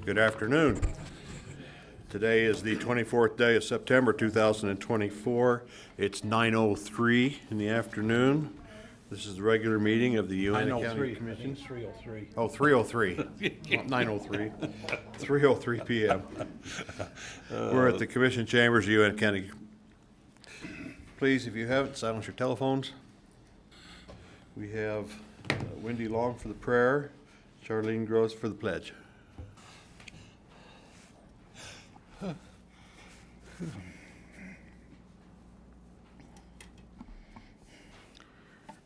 Good afternoon. Today is the 24th day of September 2024. It's 9:03 in the afternoon. This is the regular meeting of the Uintah County Commission. It's 3:03. Oh, 3:03, not 9:03, 3:03 p.m. We're at the Commission Chambers of Uintah County. Please, if you haven't, silence your telephones. We have Wendy Long for the prayer, Charlene Gross for the pledge.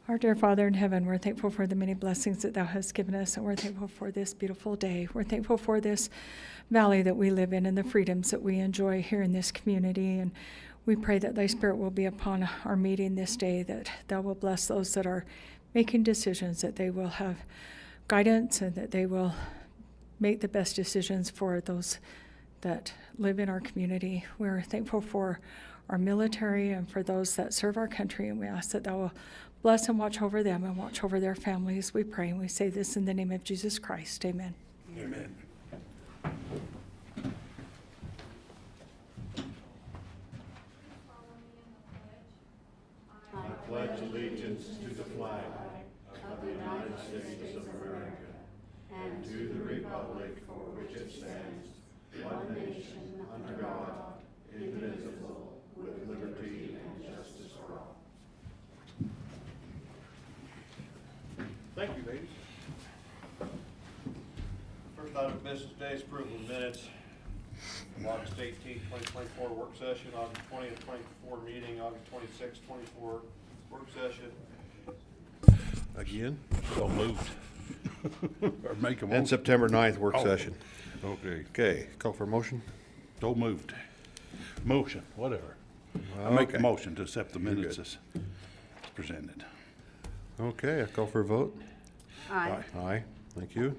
Our dear Father in heaven, we're thankful for the many blessings that thou hast given us, and we're thankful for this beautiful day. We're thankful for this valley that we live in and the freedoms that we enjoy here in this community. And we pray that thy Spirit will be upon our meeting this day, that thou will bless those that are making decisions, that they will have guidance, and that they will make the best decisions for those that live in our community. We're thankful for our military and for those that serve our country, and we ask that thou will bless and watch over them and watch over their families. We pray and we say this in the name of Jesus Christ. Amen. Amen. I pledge allegiance to the flag of the United States of America and to the republic for which it stands, one nation, under God, indivisible, with liberty and justice for all. Thank you, ladies. First item of business today is approval of minutes. August 18th, 2024 work session, August 20th, 24 meeting, August 26th, 24 work session. Again? So moved. Or make a motion. And September 9th work Oh. session. Okay. Okay, call for a motion. So moved. Motion, whatever. I make a Okay. motion to accept the You're minutes good. as presented. Okay, I call for a vote. Aye. Aye, thank you.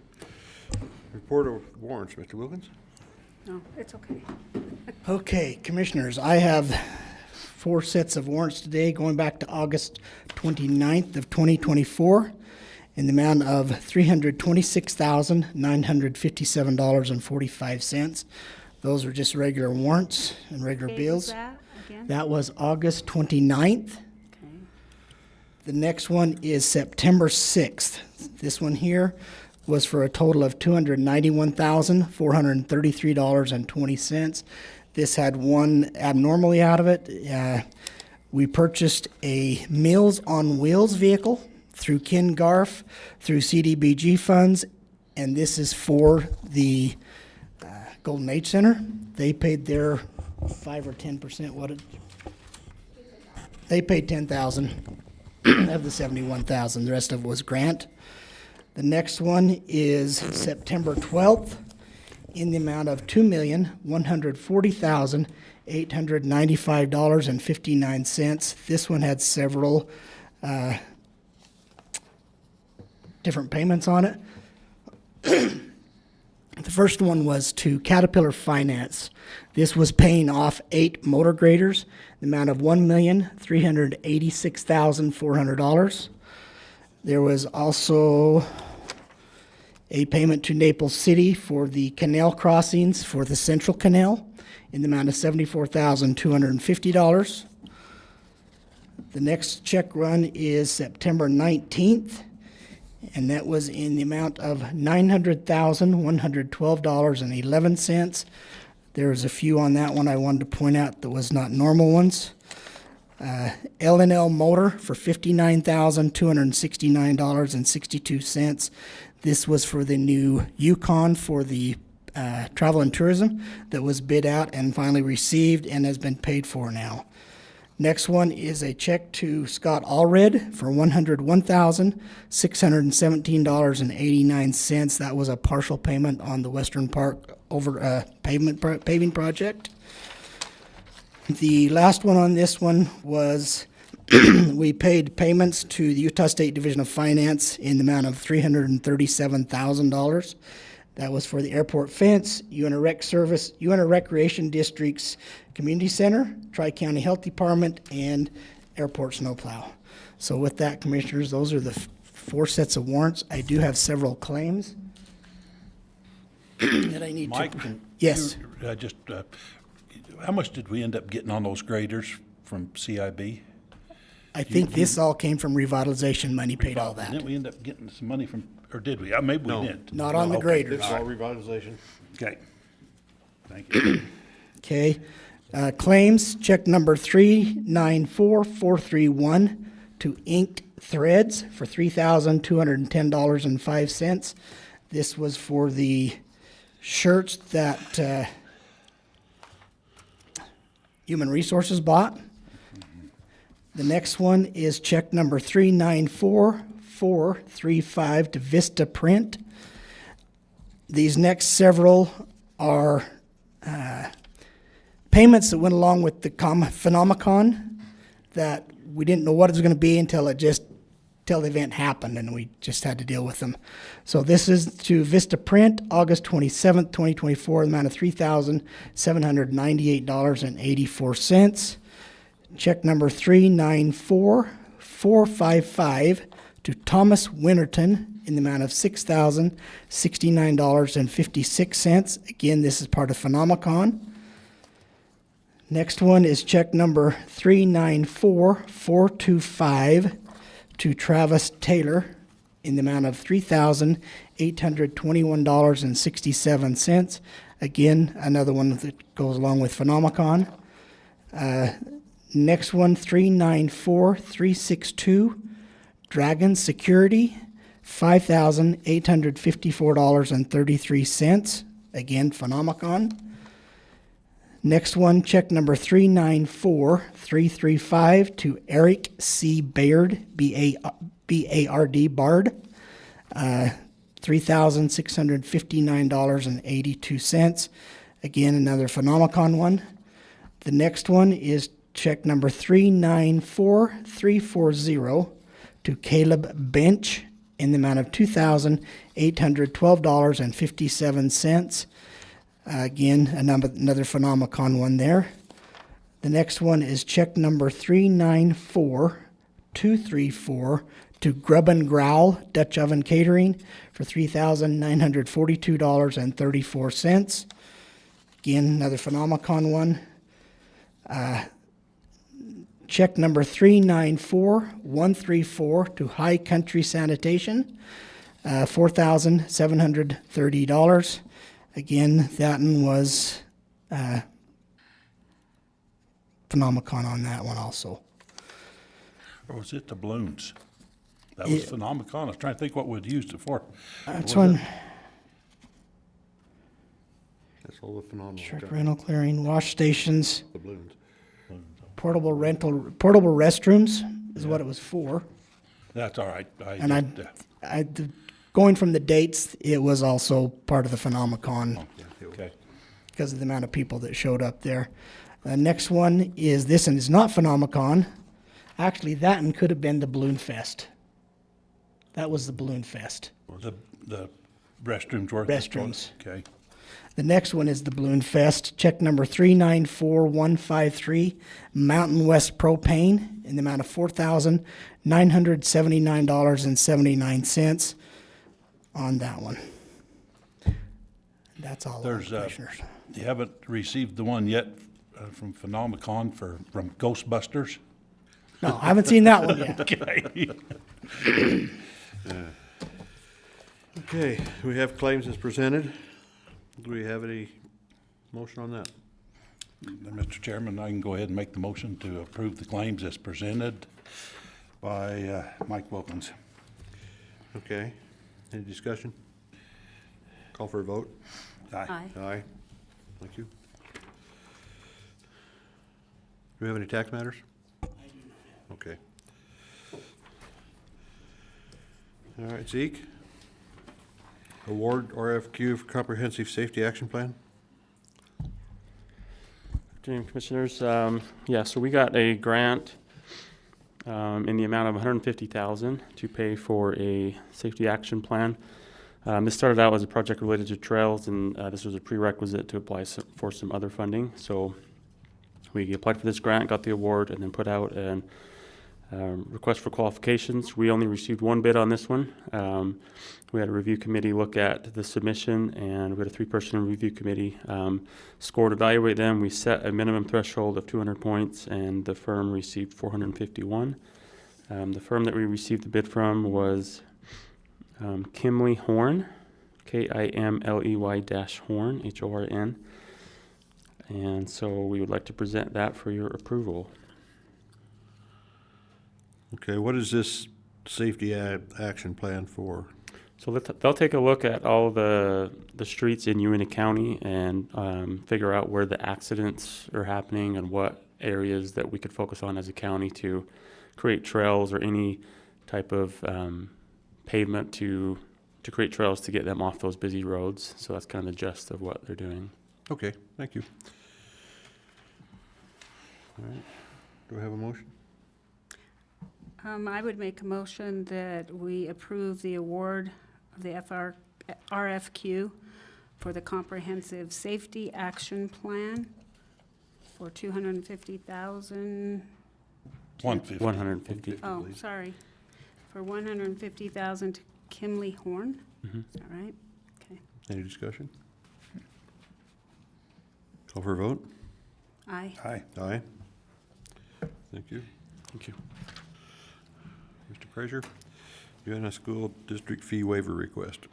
Report of warrants, Mr. Wilkins. No, it's okay. Okay, Commissioners, I have 4 sets of warrants today going back to August 29th of 2024 in the amount of $326,957.45. Those are just regular warrants and regular Okay, bills. who's that again? That was August 29th. Okay. The next one is September 6th. This one here was for a total of $291,433.20. This had one abnormally out of it. We purchased a Meals on Wheels vehicle through Ken Garf, through CDBG funds, and this is for the Golden Age Center. They paid their 5 or 10%. They paid $10,000 of the $71,000. The rest of it was grant. The next one is September 12th in the amount of $2,140,895.59. This one had several different payments on it. The first one was to Caterpillar Finance. This was paying off 8 motor graders, the amount of $1,386,400. There was also a payment to Naples City for the canal crossings for the Central Canal in the amount of $74,250. The next check run is September 19th, and that was in the amount of $900,112.11. There was a few on that one I wanted to point out that was not normal ones. L&L Motor for $59,269.62. This was for the new Yukon for the travel and tourism that was bid out and finally received and has been paid for now. Next one is a check to Scott Allred for $101,617.89. That was a partial payment on the Western Park paving project. The last one on this one was we paid payments to the Utah State Division of Finance in the amount of $337,000. That was for the airport fence, Uintah Rec Service, Uintah Recreation District's Community Center, Tri-County Health Department, and Airport Snowplow. So with that, Commissioners, those are the 4 sets of warrants. I do have several claims. that I need Mike, to. can Yes. you, just, how much did we end up getting on those graders from CIB? I think this all came from revitalization money, paid all that. Didn't we end up getting some money from, or did we? Maybe we No. didn't. Not on the Okay. graders. This is all revitalization. Okay. Thank you. Okay. Claims, check number 394431 to Inked Threads for $3,210.05. This was for the shirts that Human Resources bought. The next one is check number 394435 to Vista Print. These next several are payments that went along with the Phenomicon that we didn't know what it was going to be until the event happened, and we just had to deal with them. So this is to Vista Print, August 27th, 2024, the amount of $3,798.84. Check number 394455 to Thomas Winterton in the amount of $6,069.56. Again, this is part of Phenomicon. Next one is check number 394425 to Travis Taylor in the amount of $3,821.67. Again, another one that goes along with Phenomicon. Next one, 394362, Dragon Security, $5,854.33. Again, Phenomicon. Next one, check number 394335 to Eric C. Baird, B-A-R-D, Bard, $3,659.82. Again, another Phenomicon one. The next one is check number 394340 to Caleb Bench in the amount of $2,812.57. Again, another Phenomicon one there. The next one is check number 394234 to Grub and Growl Dutch Oven Catering for $3,942.34. Again, another Phenomicon one. Check number 394134 to High Country Sanitation, $4,730. Again, that one was Phenomicon on that one also. Or was it the balloons? That was Phenomicon. I was trying to think what we'd used it for. That's Was one. it- That's all the phenomenal. Truck rental clearing, wash stations, The balloons. portable restrooms is what it was for. That's all right. And going from the dates, it was also part of the Phenomicon Okay. because of the amount of people that showed up there. Next one is this, and it's not Phenomicon. Actually, that one could have been the Balloon Fest. That was the Balloon Fest. The restrooms were? Restrooms. Okay. The next one is the Balloon Fest. Check number 394153, Mountain West Propane, in the amount of $4,979.79 on that one. That's all, There's, Commissioners. You haven't received the one yet from Phenomicon from Ghostbusters? No, I haven't seen that one yet. Okay. Okay, we have claims as presented. Do we have any motion on that? Mr. Chairman, I can go ahead and make the motion to approve the claims as presented by Mike Wilkins. Okay, any discussion? Call for a vote. Aye. Aye. Thank you. Do we have any tax matters? Okay. All right, Zeke? Award RFQ for Comprehensive Safety Action Plan? Afternoon, Commissioners. So we got a grant in the amount of $150,000 to pay for a safety action plan. This started out as a project related to trails, and this was a prerequisite to apply for some other funding. So we applied for this grant, got the award, and then put out an Request for qualifications, we only received one bid on this one. We had a review committee look at the submission, and we had a 3-person review committee score and evaluate them. We set a minimum threshold of 200 points, and the firm received 451. The firm that we received the bid from was Kimley Horn, KIMLEY-Horn, HORN. And so we would like to present that for your approval. Okay, what is this safety action plan for? So they'll take a look at all the streets in Uintah County and figure out where the accidents are happening and what areas that we could focus on as a county to create trails or any type of pavement to create trails to get them off those busy roads. So that's kind of the gist of what they're doing. Okay, thank you. All right, do I have a motion? I would make a motion that we approve the award of the RFQ for the Comprehensive Safety Action Plan for $250,000. 150. 150. Oh, please. sorry, for $150,000 to Kimley Horn. Mhm. Is that right? Okay. Any discussion? Call for a vote? Aye. Aye. Aye. Thank you. Thank you. Mr. Frazier, Uintah School District Fee Waiver Request.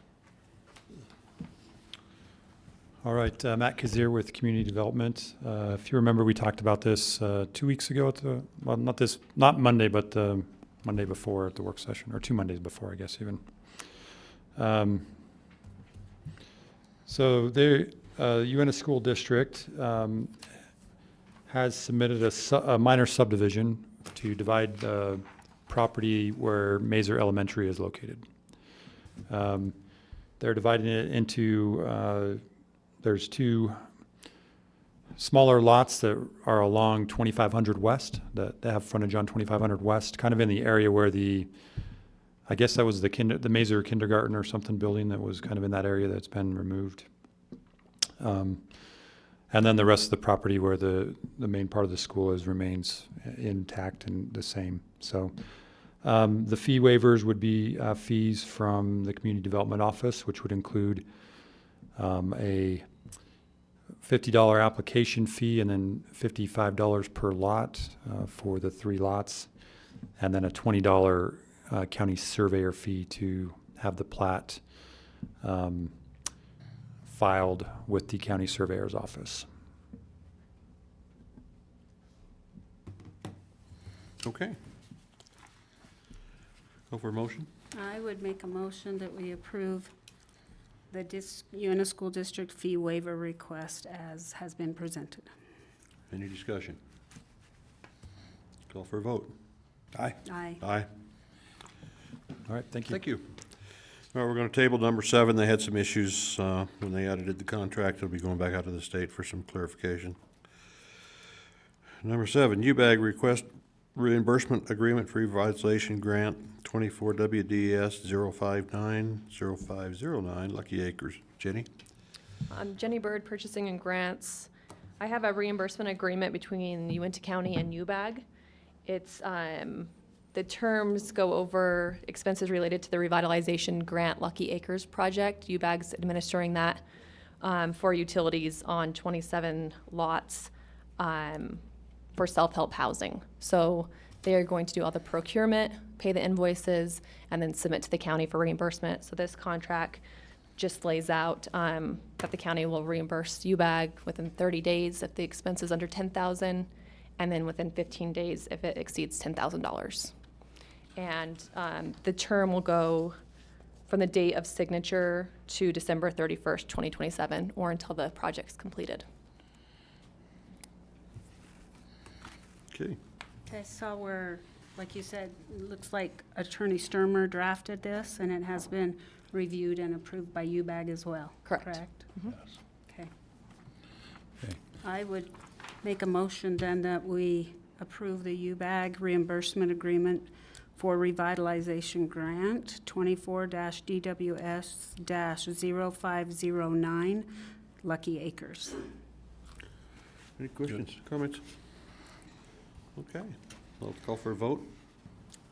All right, Matt Cazier with Community Development. If you remember, we talked about this 2 weeks ago at the, well, not Monday, but the Monday before at the work session, or 2 Mondays before, I guess even. So the Uintah School District has submitted a minor subdivision to divide the property where Mazer Elementary is located. They're dividing it into, there's 2 smaller lots that are along 2500 West, that have frontage on 2500 West, kind of in the area where I guess that was the Mazer Kindergarten or something building that was kind of in that area that's been removed. And then the rest of the property where the main part of the school is remains intact and the same. So the fee waivers would be fees from the Community Development Office, which would include a $50 application fee and then $55 per lot for the 3 lots, and then a $20 county surveyor fee to have the plat filed with the county surveyor's office. Okay. Call for a motion? I would make a motion that we approve the Uintah School District fee waiver request as has been presented. Any discussion? Call for a vote? Aye. Aye. Aye. All right, thank you. Thank you. All right, we're going to table number 7. They had some issues when they edited the contract. It'll be going back out to the state for some clarification. Number 7, UBAG request reimbursement agreement for revitalization grant 24 WDS 0590509 Lucky Acres. Jenny? Jenny Bird, Purchasing and Grants. I have a reimbursement agreement between Uintah County and UBAG. It's, the terms go over expenses related to the revitalization grant Lucky Acres project. UBAG's administering that for utilities on 27 lots for self-help housing. So they are going to do all the procurement, pay the invoices, and then submit to the county for reimbursement. So this contract just lays out that the county will reimburse UBAG within 30 days if the expense is under $10,000, and then within 15 days if it exceeds $10,000. And the term will go from the date of signature to December 31st, 2027, or until the project's completed. Okay. Okay, so we're, like you said, it looks like Attorney Sturmer drafted this, and it has been reviewed and approved by UBAG as well. Correct. Okay. Okay. I would make a motion then that we approve the UBAG reimbursement agreement for revitalization grant 24-DWS-0509 Lucky Acres. Any questions, comments? Okay, I'll call for a vote.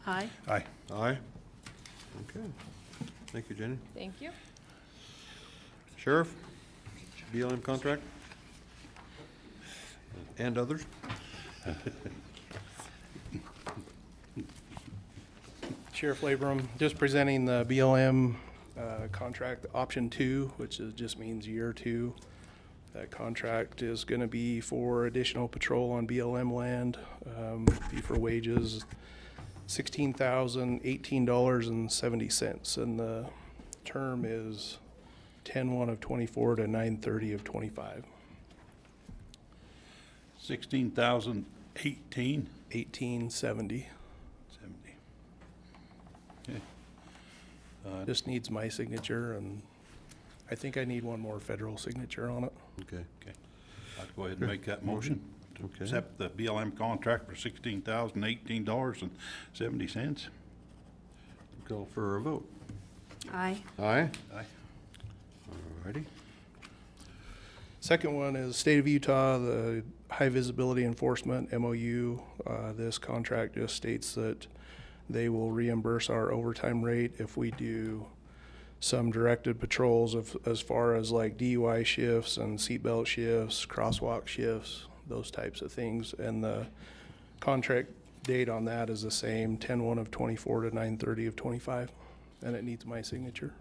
Aye. Aye. Aye. Okay. Thank you, Jenny. Thank you. Sheriff, BLM contract? And others? Sheriff Labrum, just presenting the BLM contract option 2, which just means year 2. That contract is going to be for additional patrol on BLM land, be for wages, $16,018.70, and the term is 10/1 of 24 to 9/30 of 25. 16,018. 1870. 70. Okay. Just needs my signature, and I think I need one more federal signature on it. Okay. Okay. I'd go ahead and make that motion to Okay. accept the BLM contract for $16,018.70. Call for a vote. Aye. Aye. Aye. Alrighty. Second one is State of Utah, the High Visibility Enforcement MOU. This contract just states that they will reimburse our overtime rate if we do some directed patrols as far as like DUI shifts and seatbelt shifts, crosswalk shifts, those types of things. And the contract date on that is the same, 10/1 of 24 to 9/30 of 25, and it needs my signature.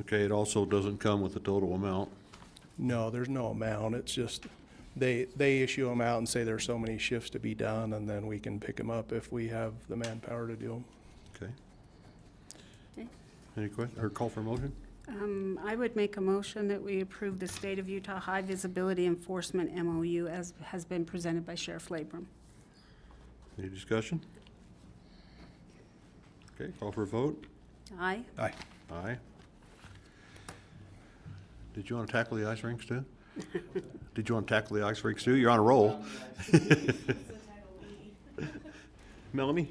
Okay, it also doesn't come with the total amount. No, there's no amount. It's just they issue them out and say there's so many shifts to be done, and then we can pick them up if we have the manpower to do them. Okay. Okay. Any question, or call for a motion? I would make a motion that we approve the State of Utah High Visibility Enforcement MOU as has been presented by Sheriff Labrum. Any discussion? Okay, call for a vote. Aye. Aye. Aye. Did you want to tackle the ice rinks too? Did you want to tackle the ice rinks too? You're on a roll. Melanie?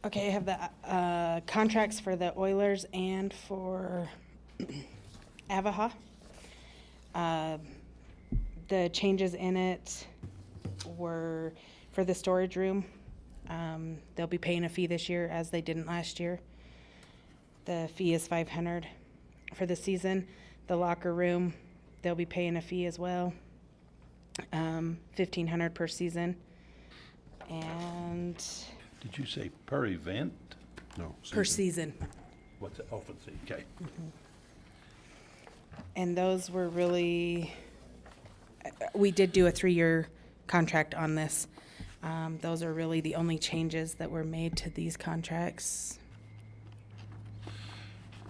Okay, I have the contracts for the Oilers and for Avaha. The changes in it were for the storage room. They'll be paying a fee this year as they didn't last year. The fee is $500 for the season. The locker room, they'll be paying a fee as well, $1,500 per season. And Did you say per event? No. per season. What's it? Oh, for the season. Okay. And those were really, we did do a 3-year contract on this. Those are really the only changes that were made to these contracts.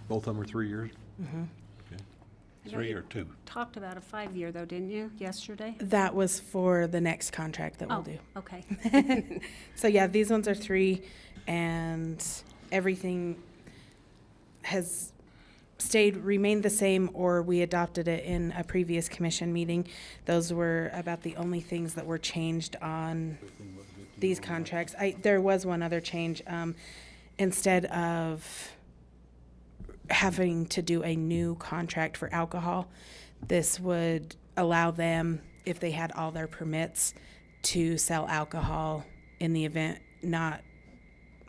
Both of them are 3 years? I know 3 you or 2? Talked about a 5-year though, didn't you, yesterday? That was for the next contract that we'll Oh, do. okay. So yeah, these ones are 3, and everything has remained the same, or we adopted it in a previous commission meeting. Those were about the only things that were changed on these contracts. There was one other change. Instead of having to do a new contract for alcohol, this would allow them, if they had all their permits, to sell alcohol in the event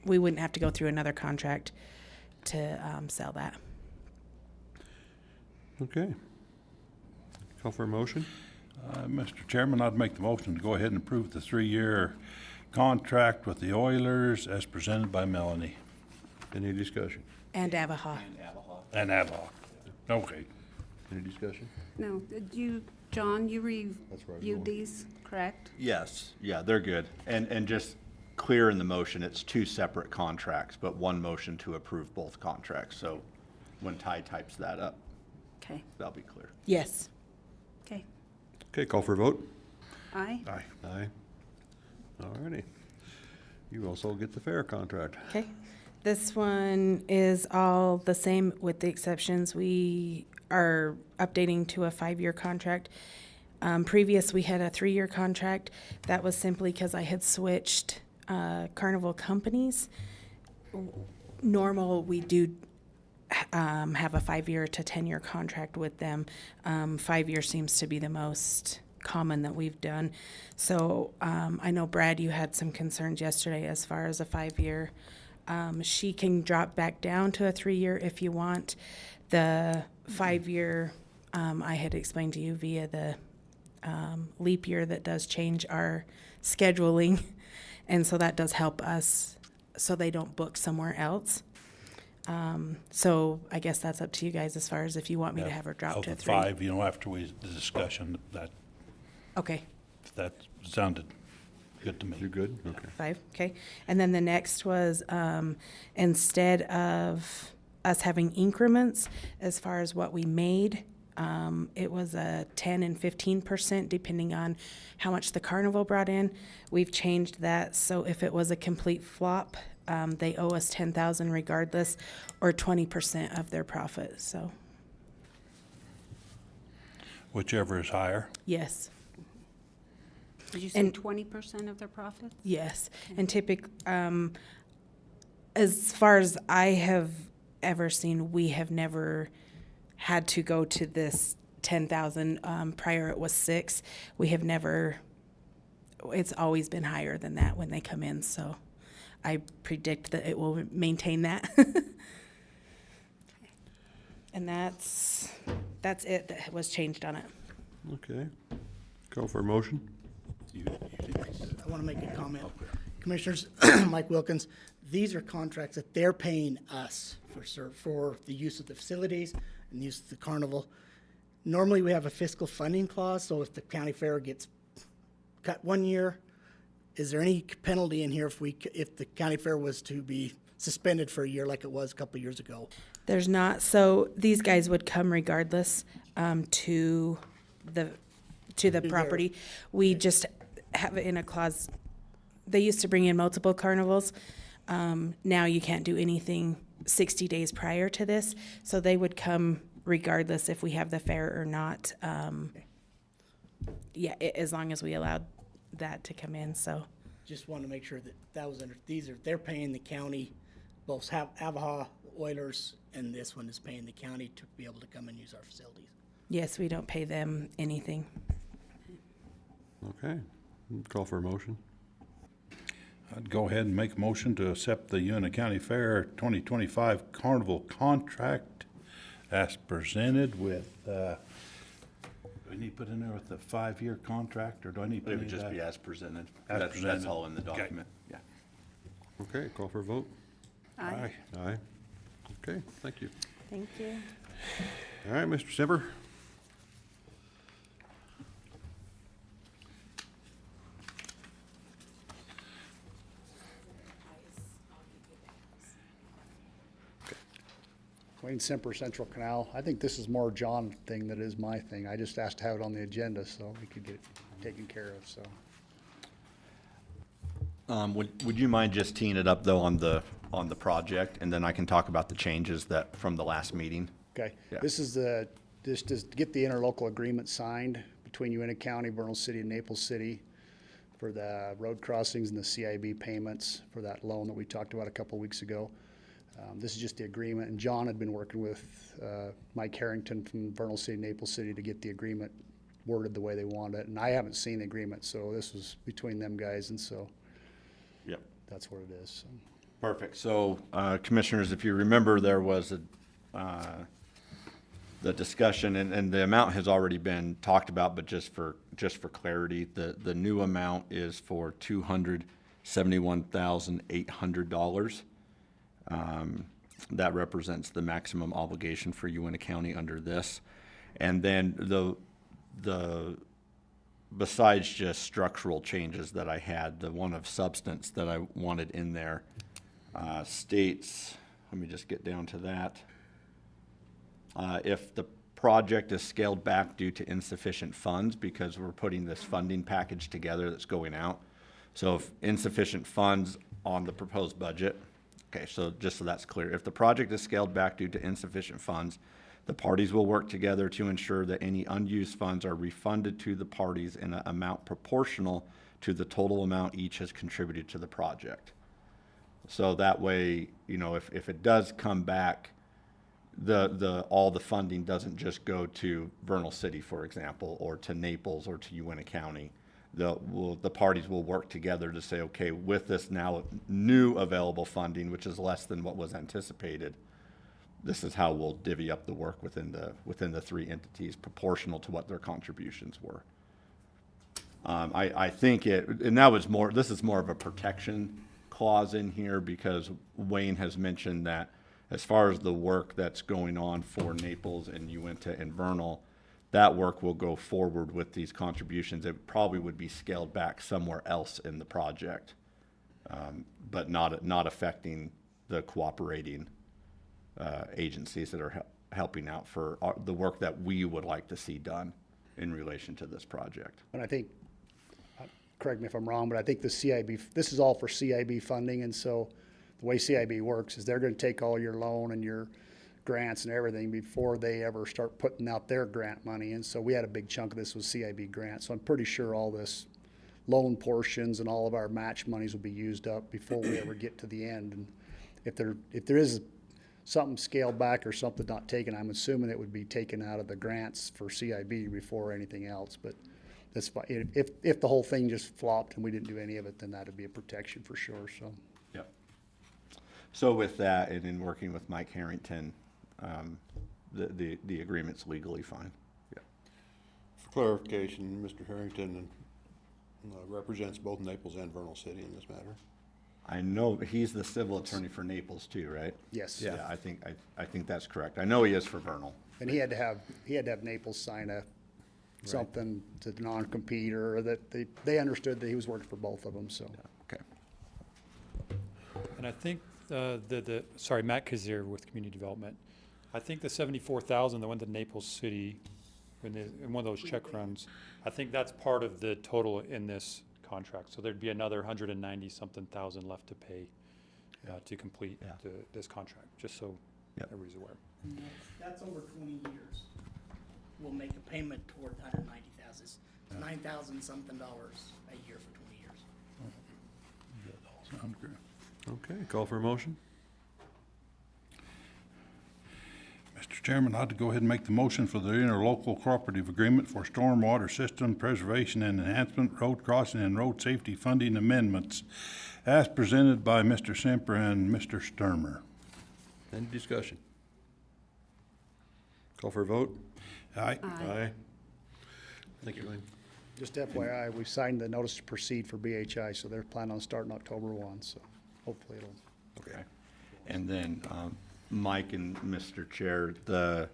we wouldn't have to go through another contract to sell that. Okay. Call for a motion? Mr. Chairman, I'd make the motion to go ahead and approve the 3-year contract with the Oilers as presented by Melanie Any discussion? And Avaha. and Avaha. Okay. Any discussion? No, John, you That's where I was reviewed going. these, correct? Yes, yeah, they're good. And just clear in the motion, it's 2 separate contracts, but one motion to approve both contracts. So when Ty types that up, Okay, that'll be clear. Yes. okay. Okay, call for a vote. Aye. Aye. Aye. Alrighty. You also get the fair contract. Okay. This one is all the same with the exceptions. We are updating to a 5-year contract. Previous, we had a 3-year contract. That was simply because I had switched carnival companies. Normal, we do have a 5-year to 10-year contract with them. 5 years seems to be the most common that we've done. So I know, Brad, you had some concerns yesterday as far as a 5-year. She can drop back down to a 3-year if you want. The 5-year, I had explained to you via the leap year that does change our scheduling. And so that does help us so they don't book somewhere else. So I guess that's up to you guys as far as if you want me to have her drop to a 3. 5, after the discussion, Okay, that sounded good to me. You're good? Okay. 5, okay. And then the next was, instead of us having increments as far as what we made, it was a 10 and 15% depending on how much the carnival brought in. We've changed that, so if it was a complete flop, they owe us $10,000 regardless, or 20% of their profit, so, Whichever is higher. yes. Did you say And- 20% of their profits? Yes, and as far as I have ever seen, we have never had to go to this 10,000. Prior it was 6. We have never. It's always been higher than that when they come in. So, I predict that it will maintain that. And that's it that was changed on it. Okay. Call for a motion. I want to make a comment. Commissioners, Mike Wilkins, these are contracts that they're paying us for the use of the facilities and use of the carnival. Normally, we have a fiscal funding clause, so if the county fair gets cut 1 year, is there any penalty in here if the county fair was to be suspended for a year like it was a couple of years ago? There's not. So these guys would come regardless to the property. We just have it in a clause. They used to bring in multiple carnivals. Now you can't do anything 60 days prior to this. So they would come regardless if we have the fair or not. Yeah, as long as we allowed that to come in. So Just want to make sure that was they're paying the county, both Avaha, Oilers, and this one is paying the county to be able to come and use our facilities. yes, we don't pay them anything. Okay. Call for a motion. I'd go ahead and make a motion to accept the Uintah County Fair 2025 Carnival contract as presented with, do I need to put in there with the 5-year contract, or do I need to put It any would of just that? be as presented. As That's presented. all in the Okay. document, yeah. Okay, call for a vote. Aye. Aye. Okay, thank you. Thank you. All right, Mr. Simper. Wayne Semper, Central Canal. I think this is more John thing than it is my thing. I just asked to have it on the agenda so we could get it taken care of, so. Would you mind just teeing it up though on the project, and then I can talk about the changes that, from the last meeting? Okay, Yeah. this is just to get the interlocal agreement signed between Uintah County, Vernal City, and Naples City for the road crossings and the CIB payments for that loan that we talked about a couple weeks ago. This is just the agreement, and John had been working with Mike Harrington from Vernal City, Naples City to get the agreement worded the way they want it, and I haven't seen the agreement, so this was between them guys, and so Yep. that's what it is. So. Perfect. So, Commissioners, if you remember, there was the discussion, and the amount has already been talked about, but just for clarity, the new amount is for $271,800. That represents the maximum obligation for Uintah County under this. And then besides just structural changes that I had, the one of substance that I wanted in there states, let me just get down to that. If the project is scaled back due to insufficient funds, because we're putting this funding package together that's going out. So if insufficient funds on the proposed budget, okay, so just so that's clear, if the project is scaled back due to insufficient funds, the parties will work together to ensure that any unused funds are refunded to the parties in an amount proportional to the total amount each has contributed to the project. So that way, if it does come back, all the funding doesn't just go to Vernal City, for example, or to Naples or to Uintah County. The parties will work together to say, okay, with this now new available funding, which is less than what was anticipated, this is how we'll divvy up the work within the three entities proportional to what their contributions were. I think this is more of a protection clause in here, because Wayne has mentioned that as far as the work that's going on for Naples and Uintah and Vernal, that work will go forward with these contributions. It probably would be scaled back somewhere else in the project, but not affecting the cooperating agencies that are helping out for the work that we would like to see done in relation to this project. And I think, correct me if I'm wrong, but I think the CIB, this is all for CIB funding, and so the way CIB works is they're gonna take all your loan and your grants and everything before they ever start putting out their grant money, and so we had a big chunk of this was CIB grants, so I'm pretty sure all this loan portions and all of our match monies will be used up before we ever get to the end. And if there is something scaled back or something not taken, I'm assuming it would be taken out of the grants for CIB before anything else, but that's fine. If the whole thing just flopped and we didn't do any of it, then that'd be a protection for sure, so. Yep. So with that, and in working with Mike Harrington, the agreement's legally fine. Yeah. For clarification, Mr. Harrington represents both Naples and Vernal City in this matter. I know he's the civil attorney for Naples too, right? Yes. Yeah, I think that's correct. I know he is for Vernal. And he had to have Naples sign something to non-compete, or that they understood that he was working for both of them, so. Okay. And I think sorry, Matt Cazier with Community Development. I think the 74,000 that went to Naples City in one of those check runs, I think that's part of the total in this contract. So there'd be another 190-something thousand left to pay to complete this contract, just so everybody's aware. That's over 20 years. We'll make a payment toward 190,000. It's $9,000-something a year for 20 years. Sounds good. Okay, call for a motion. Mr. Chairman, I'd go ahead and make the motion for the interlocal cooperative agreement for stormwater system preservation and enhancement, road crossing, and road safety funding amendments as presented by Mr. Semper and Mr. Sturmer. Any discussion? Call for a vote? Aye. Aye. Thank you, Wayne. Just FYI, we signed the notice to proceed for BHI, so they're planning on starting October 1, so hopefully it'll. Okay. And then, Mike and Mr. Chair, the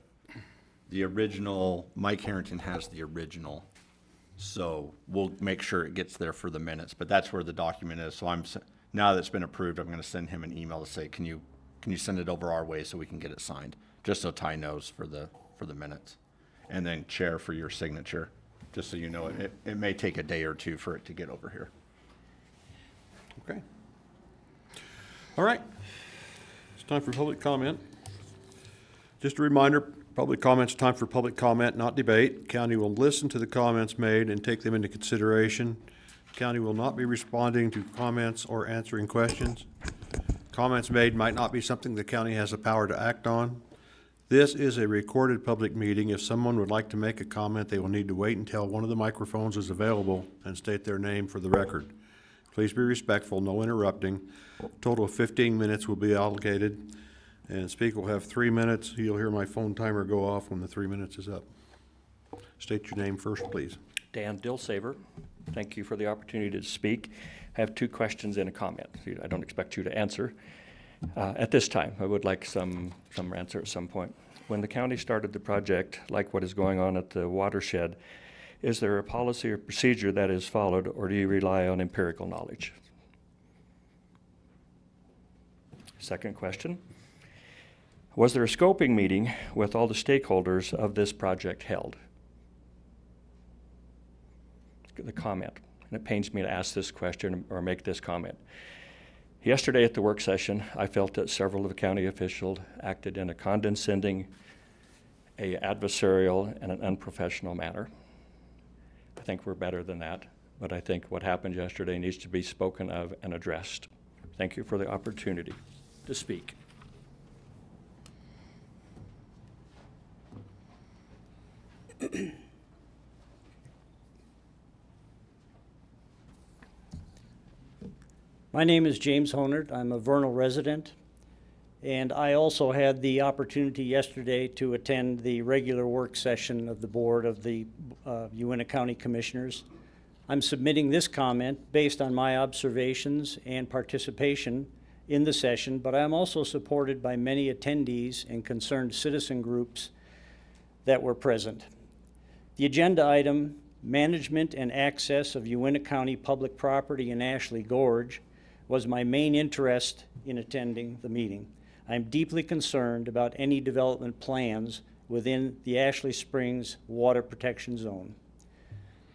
original, Mike Harrington has the original, so we'll make sure it gets there for the minutes, but that's where the document is. So now that it's been approved, I'm gonna send him an email to say, can you send it over our way so we can get it signed? Just so Ty knows for the minutes. And then Chair, for your signature, just so you know, it may take a day or two for it to get over here. Okay. All right. It's time for public comment. Just a reminder, public comments, time for public comment, not debate. County will listen to the comments made and take them into consideration. County will not be responding to comments or answering questions. Comments made might not be something the county has the power to act on. This is a recorded public meeting. If someone would like to make a comment, they will need to wait until one of the microphones is available and state their name for the record. Please be respectful, no interrupting. Total of 15 minutes will be allocated, and speaker will have 3 minutes. You'll hear my phone timer go off when the 3 minutes is up. State your name first, please. Dan Dilsaver. Thank you for the opportunity to speak. I have 2 questions and a comment. I don't expect you to answer at this time. I would like some answer at some point. When the county started the project, like what is going on at the watershed, is there a policy or procedure that is followed, or do you rely on empirical knowledge? Second question, was there a scoping meeting with all the stakeholders of this project held? The comment, and it pains me to ask this question or make this comment. Yesterday at the work session, I felt that several of the county officials acted in a condescending, a adversarial, and an unprofessional manner. I think we're better than that, but I think what happened yesterday needs to be spoken of and addressed. Thank you for the opportunity to speak. My name is James Honert. I'm a Vernal resident, and I also had the opportunity yesterday to attend the regular work session of the Board of the Uintah County Commissioners. I'm submitting this comment based on my observations and participation in the session, but I am also supported by many attendees and concerned citizen groups that were present. The agenda item, Management and Access of Uintah County Public Property in Ashley Gorge, was my main interest in attending the meeting. I'm deeply concerned about any development plans within the Ashley Springs Water Protection Zone.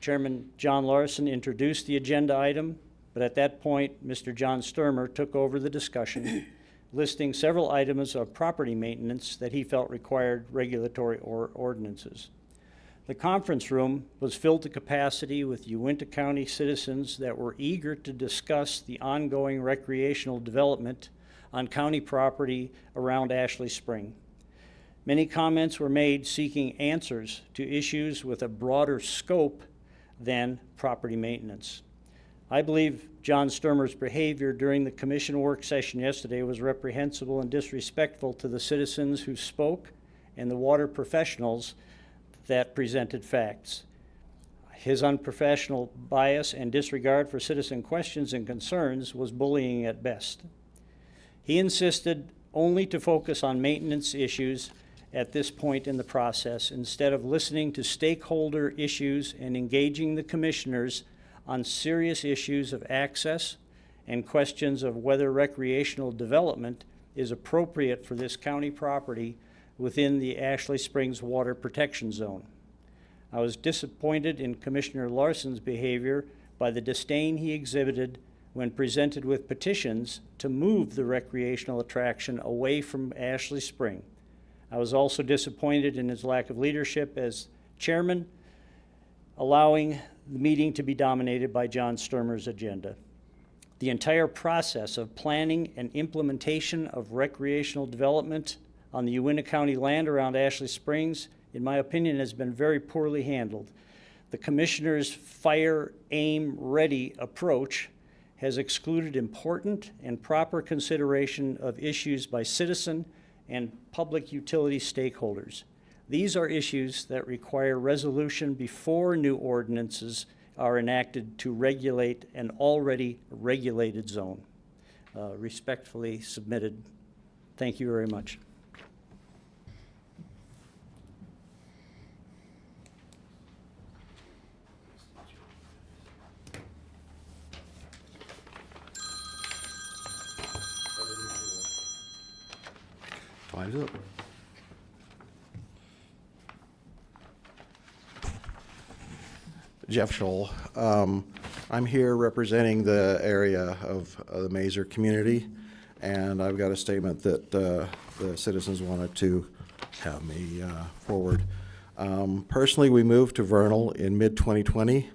Chairman John Larson introduced the agenda item, but at that point, Mr. John Sturmer took over the discussion, listing several items of property maintenance that he felt required regulatory ordinances. The conference room was filled to capacity with Uintah County citizens that were eager to discuss the ongoing recreational development on county property around Ashley Spring. Many comments were made seeking answers to issues with a broader scope than property maintenance. I believe John Sturmer's behavior during the commission work session yesterday was reprehensible and disrespectful to the citizens who spoke and the water professionals that presented facts. His unprofessional bias and disregard for citizen questions and concerns was bullying at best. He insisted only to focus on maintenance issues at this point in the process instead of listening to stakeholder issues and engaging the commissioners on serious issues of access and questions of whether recreational development is appropriate for this county property within the Ashley Springs Water Protection Zone. I was disappointed in Commissioner Larson's behavior by the disdain he exhibited when presented with petitions to move the recreational attraction away from Ashley Spring. I was also disappointed in his lack of leadership as chairman, allowing the meeting to be dominated by John Sturmer's agenda. The entire process of planning and implementation of recreational development on the Uintah County land around Ashley Springs, in my opinion, has been very poorly handled. The commissioner's fire, aim, ready approach has excluded important and proper consideration of issues by citizen and public utility stakeholders. These are issues that require resolution before new ordinances are enacted to regulate an already regulated zone. Respectfully submitted. Thank you very much. Time's up. Jeff Scholl. I'm here representing the area of the Mazer community, and I've got a statement that the citizens wanted to have me forward. Personally, we moved to Vernal in mid-2020.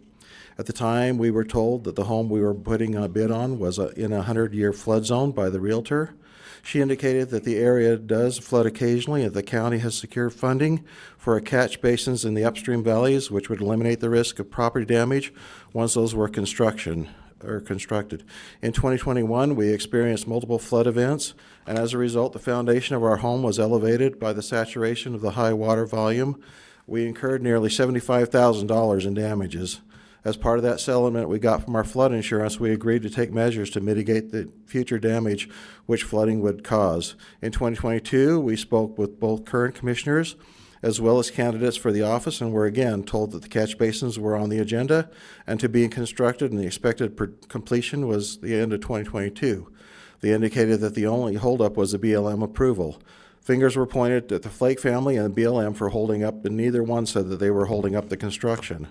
At the time, we were told that the home we were putting a bid on was in a 100-year flood zone by the realtor. She indicated that the area does flood occasionally and the county has secured funding for catch basins in the upstream valleys, which would eliminate the risk of property damage once those were constructed. In 2021, we experienced multiple flood events, and as a result, the foundation of our home was elevated by the saturation of the high water volume. We incurred nearly $75,000 in damages. As part of that settlement we got from our flood insurance, we agreed to take measures to mitigate the future damage which flooding would cause. In 2022, we spoke with both current commissioners as well as candidates for the office and were again told that the catch basins were on the agenda and to be constructed, and the expected completion was the end of 2022. They indicated that the only holdup was the BLM approval. Fingers were pointed at the Flake family and the BLM for holding up, and neither one said that they were holding up the construction.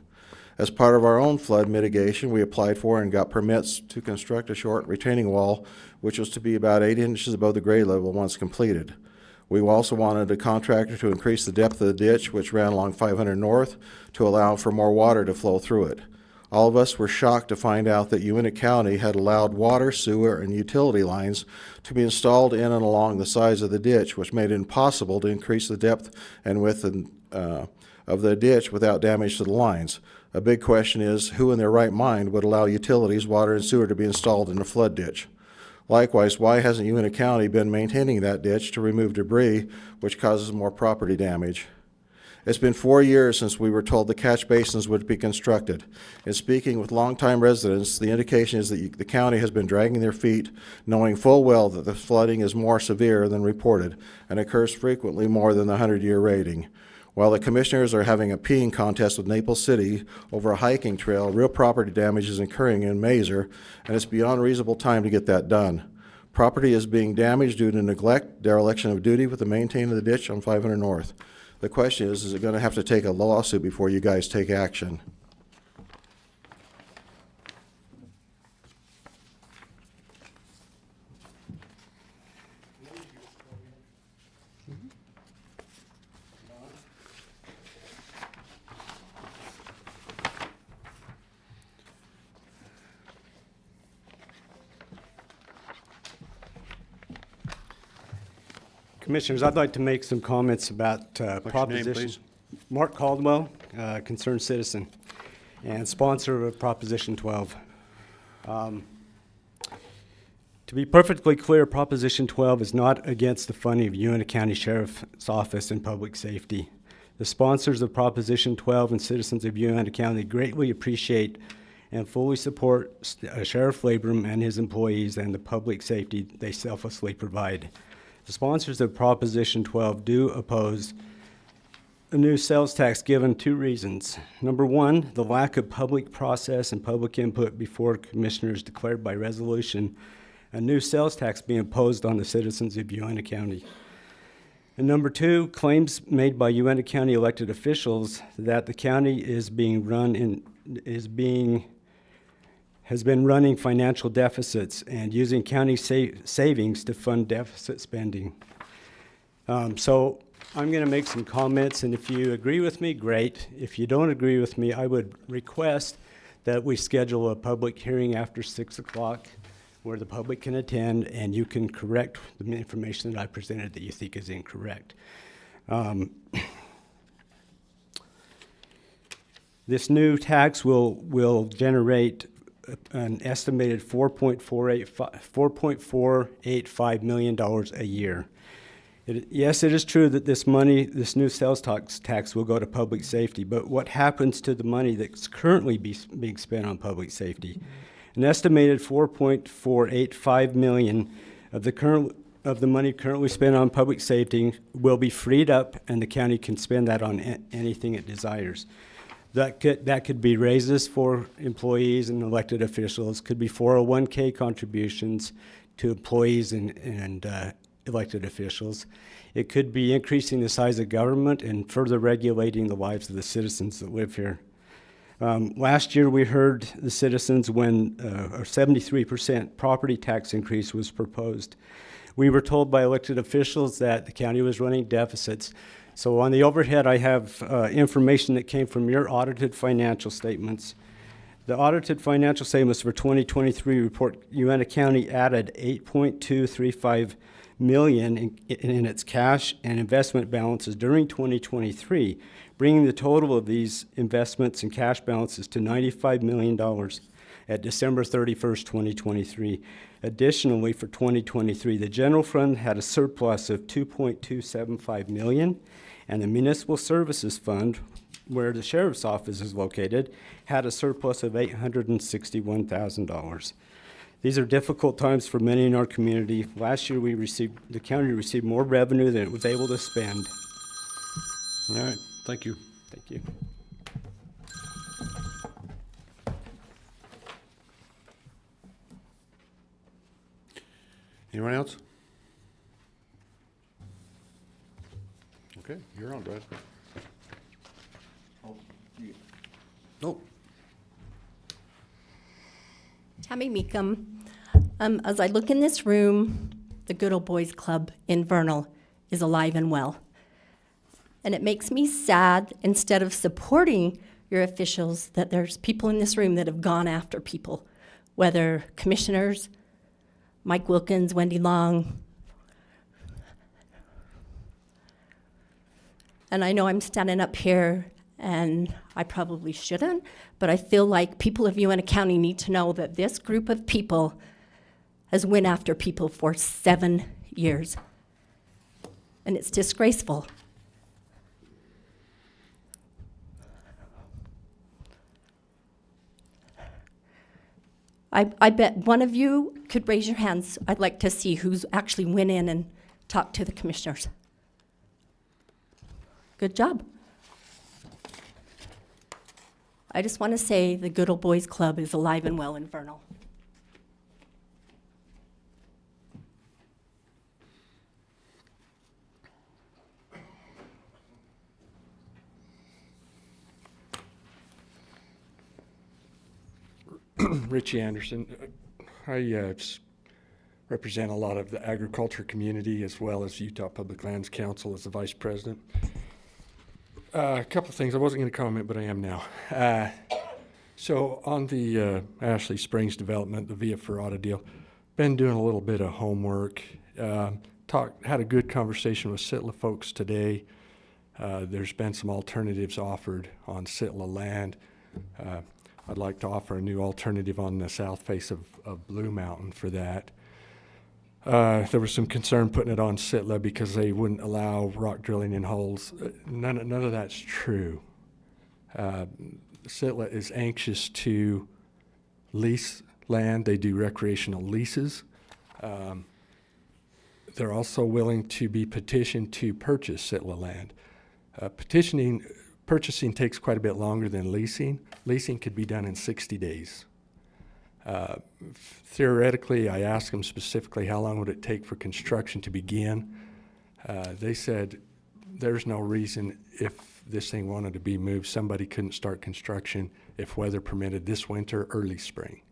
As part of our own flood mitigation, we applied for and got permits to construct a short retaining wall, which was to be about 8 inches above the grade level once completed. We also wanted a contractor to increase the depth of the ditch, which ran along 500 North, to allow for more water to flow through it. All of us were shocked to find out that Uintah County had allowed water, sewer, and utility lines to be installed in and along the sides of the ditch, which made it impossible to increase the depth and width of the ditch without damage to the lines. A big question is, who in their right mind would allow utilities, water and sewer to be installed in a flood ditch? Likewise, why hasn't Uintah County been maintaining that ditch to remove debris, which causes more property damage? It's been 4 years since we were told the catch basins would be constructed. In speaking with longtime residents, the indication is that the county has been dragging their feet, knowing full well that the flooding is more severe than reported and occurs frequently more than the 100-year rating. While the commissioners are having a peeing contest with Naples City over a hiking trail, real property damage is occurring in Mazer, and it's beyond reasonable time to get that done. Property is being damaged due to neglect, dereliction of duty with the maintaining of the ditch on 500 North. The question is it going to have to take a lawsuit before you guys take action? Commissioners, I'd like to make some comments about What's your name, proposition. please? Mark Caldwell, concerned citizen, and sponsor of Proposition 12. To be perfectly clear, Proposition 12 is not against the funding of Uintah County Sheriff's Office and Public Safety. The sponsors of Proposition 12 and citizens of Uintah County greatly appreciate and fully support Sheriff Labrum and his employees and the public safety they selflessly provide. The sponsors of Proposition 12 do oppose a new sales tax given two reasons. Number one, the lack of public process and public input before commissioners declared by resolution a new sales tax being imposed on the citizens of Uintah County. And number two, claims made by Uintah County elected officials that the county has been running financial deficits and using county savings to fund deficit spending. So I'm going to make some comments, and if you agree with me, great. If you don't agree with me, I would request that we schedule a public hearing after 6 o'clock where the public can attend and you can correct the information that I presented that you think is incorrect. This new tax will generate an estimated $4.485 million a year. Yes, it is true that this new sales tax will go to public safety, but what happens to the money that's currently being spent on public safety? An estimated $4.485 million of the money currently spent on public safety will be freed up, and the county can spend that on anything it desires. That could be raises for employees and elected officials, could be 401k contributions to employees and elected officials. It could be increasing the size of government and further regulating the lives of the citizens that live here. Last year we heard the citizens when a 73% property tax increase was proposed. We were told by elected officials that the county was running deficits. So on the overhead, I have information that came from your audited financial statements. The audited financial statements for 2023 report Uintah County added $8.235 million in its cash and investment balances during 2023, bringing the total of these investments and cash balances to $95 million at December 31st, 2023. Additionally, for 2023, the general fund had a surplus of $2.275 million, and the municipal services fund, where the sheriff's office is located, had a surplus of $861,000. These are difficult times for many in our community. Last year, the county received more revenue than it was able to spend. All right, thank you. Thank you. Anyone else? Okay, you're on, Brad. Oh, Tammy Meekum. As I look in this room, the Good Old Boys Club in Vernal is alive and well. And it makes me sad, instead of supporting your officials, that there's people in this room that have gone after people, whether commissioners, Mike Wilkins, Wendy Long. And I know I'm standing up here and I probably shouldn't, but I feel like people of Uintah County need to know that this group of people has went after people for 7 years. And it's disgraceful. I bet one of you could raise your hands. I'd like to see who's actually went in and talked to the commissioners. Good job. I just want to say the Good Old Boys Club is alive and well in Vernal. Richie Anderson. I represent a lot of the agriculture community as well as Utah Public Lands Council as the vice president. A couple of things. I wasn't going to comment, but I am now. So on the Ashley Springs development, the Via Ferrata deal, been doing a little bit of homework. Had a good conversation with Sitla folks today. There's been some alternatives offered on Sitla land. I'd like to offer a new alternative on the south face of Blue Mountain for that. There was some concern putting it on Sitla because they wouldn't allow rock drilling in holes. None of that's true. Sitla is anxious to lease land. They do recreational leases. They're also willing to be petitioned to purchase Sitla land. Purchasing takes quite a bit longer than leasing. Leasing could be done in 60 days. Theoretically, I asked them specifically how long would it take for construction to begin. They said there's no reason if this thing wanted to be moved, somebody couldn't start construction if weather permitted this winter, early spring.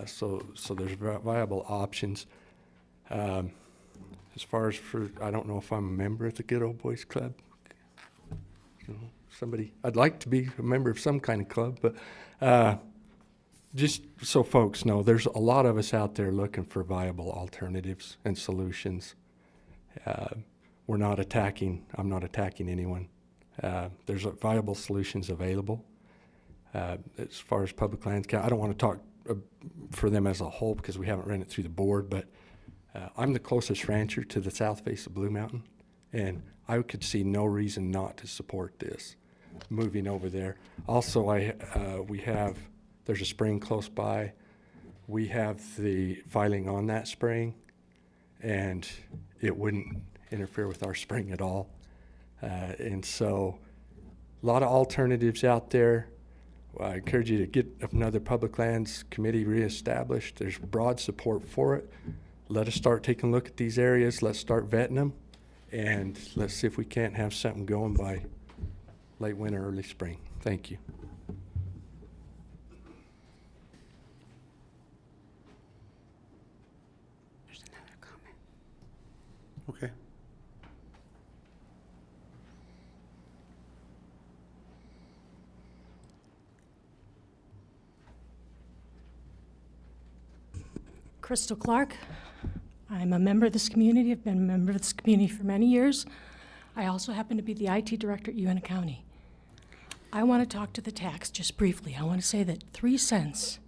So there's viable options. As far as I don't know if I'm a member of the Good Old Boys Club. I'd like to be a member of some kind of club, but just so folks know, there's a lot of us out there looking for viable alternatives and solutions. I'm not attacking anyone. There's viable solutions available. As far as public lands, I don't want to talk for them as a whole because we haven't ran it through the board, but I'm the closest rancher to the south face of Blue Mountain, and I could see no reason not to support this moving over there. Also, there's a spring close by. We have the filing on that spring, and it wouldn't interfere with our spring at all. And so a lot of alternatives out there. I encourage you to get another public lands committee reestablished. There's broad support for it. Let us start taking a look at these areas. Let's start vetting them. And let's see if we can't have something going by late winter, early spring. Thank you. There's another comment. Okay. Crystal Clark. I'm a member of this community. I've been a member of this community for many years. I also happen to be the IT director at Uintah County. I want to talk to the tax just briefly. I want to say that 3 cents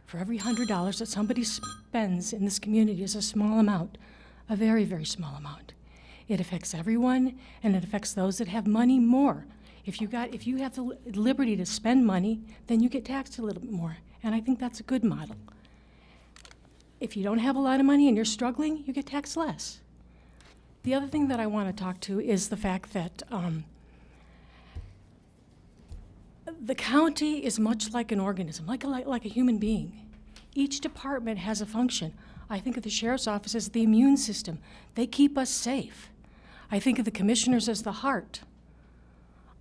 for every $100 that somebody spends in this community is a small amount, a very, very small amount. It affects everyone, and it affects those that have money more. If you have the liberty to spend money, then you get taxed a little bit more, and I think that's a good model. If you don't have a lot of money and you're struggling, you get taxed less. The other thing that I want to talk to is the fact that the county is much like an organism, like a human being. Each department has a function. I think of the sheriff's office as the immune system. They keep us safe. I think of the commissioners as the heart.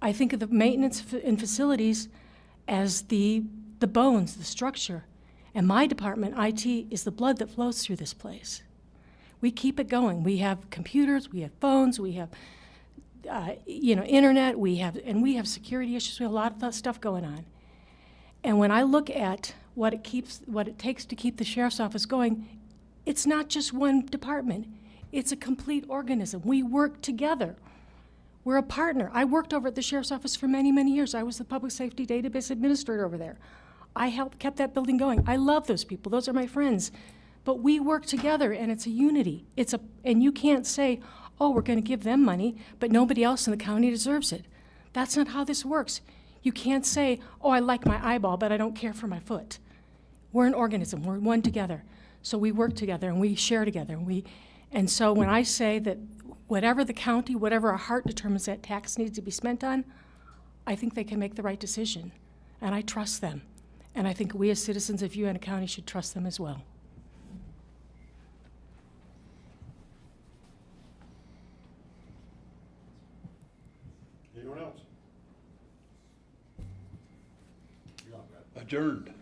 I think of the maintenance and facilities as the bones, the structure. And my department, IT, is the blood that flows through this place. We keep it going. We have computers, we have phones, we have internet, we have security issues. We have a lot of that stuff going on. And when I look at what it takes to keep the sheriff's office going, it's not just one department. It's a complete organism. We work together. We're a partner. I worked over at the sheriff's office for many, many years. I was the public safety database administrator over there. I kept that building going. I love those people. Those are my friends. But we work together, and it's a unity. And you can't say, oh, we're going to give them money, but nobody else in the county deserves it. That's not how this works. You can't say, oh, I like my eyeball, but I don't care for my foot. We're an organism. We're one together. So we work together, and we share together. And so when I say that whatever the county, whatever our heart determines that tax needs to be spent on, I think they can make the right decision. And I trust them. And I think we as citizens of Uintah County should trust them as well. Anyone else? Adjourned.